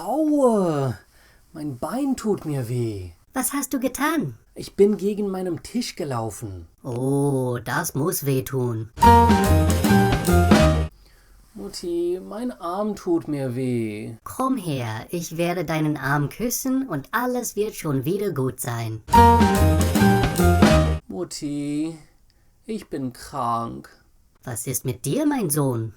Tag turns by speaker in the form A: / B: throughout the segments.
A: Aue, mein Bein tut mir weh.
B: Was hast du getan?
A: Ich bin gegen meinen Tisch gelaufen.
B: Oh, das muss wehtun.
A: Mutti, mein Arm tut mir weh.
B: Komm her, ich werde deinen Arm küssen und alles wird schon wieder gut sein.
A: Mutti, ich bin krank.
B: Was ist mit dir, mein Sohn?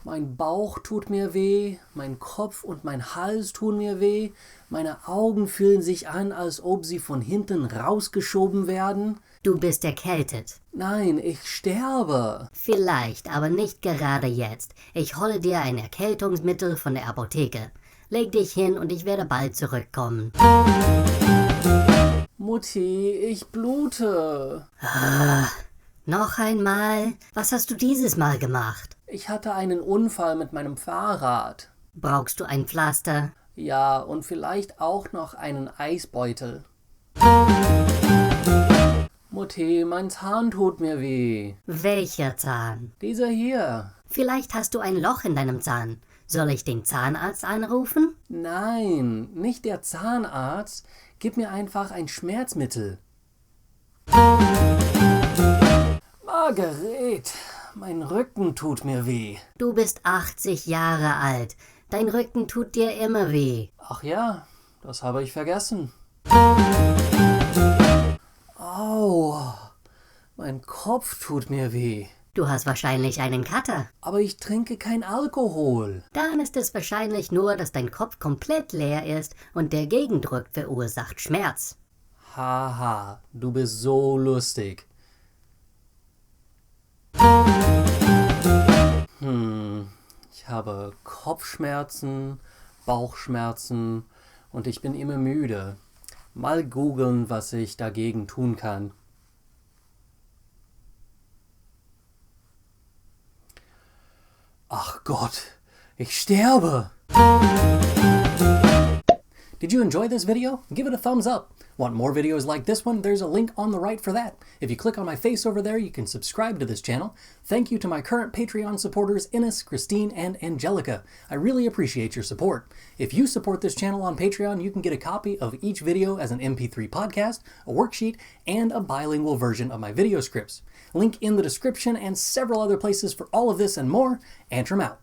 A: Mein Bauch tut mir weh, mein Kopf und mein Hals tun mir weh, meine Augen fühlen sich an, als ob sie von hinten rausgeschoben werden.
B: Du bist erkältet.
A: Nein, ich sterbe.
B: Vielleicht, aber nicht gerade jetzt. Ich hole dir ein Erkältungsmittel von der Apotheke. Leg dich hin und ich werde bald zurückkommen.
A: Mutti, ich blute.
B: Noch einmal? Was hast du dieses Mal gemacht?
A: Ich hatte einen Unfall mit meinem Fahrrad.
B: Brauchst du ein Pflaster?
A: Ja, und vielleicht auch noch einen Eisbeutel. Mutti, mein Zahn tut mir weh.
B: Welcher Zahn?
A: Dieser hier.
B: Vielleicht hast du ein Loch in deinem Zahn. Soll ich den Zahnarzt anrufen?
A: Nein, nicht der Zahnarzt. Gib mir einfach ein Schmerzmittel. Margaret, mein Rücken tut mir weh.
B: Du bist 80 Jahre alt. Dein Rücken tut dir immer weh.
A: Ach ja, das habe ich vergessen. Au, mein Kopf tut mir weh.
B: Du hast wahrscheinlich einen Kater.
A: Aber ich trinke kein Alkohol.
B: Dann ist es wahrscheinlich nur, dass dein Kopf komplett leer ist und der Gegendruck verursacht Schmerz.
A: Haha, du bist so lustig. Ich habe Kopfschmerzen, Bauchschmerzen und ich bin immer müde. Mal googeln, was ich dagegen tun kann. Ach Gott, ich sterbe! Did you enjoy this video? Give it a thumbs up. Want more videos like this one? There's a link on the right for that. If you click on my face over there, you can subscribe to this channel. Thank you to my current Patreon supporters, Ines, Christine, and Angelica. I really appreciate your support. If you support this channel on Patreon, you can get a copy of each video as an MP3 podcast, a worksheet, and a bilingual version of my video scripts. Link in the description and several other places for all of this and more. Antrim out.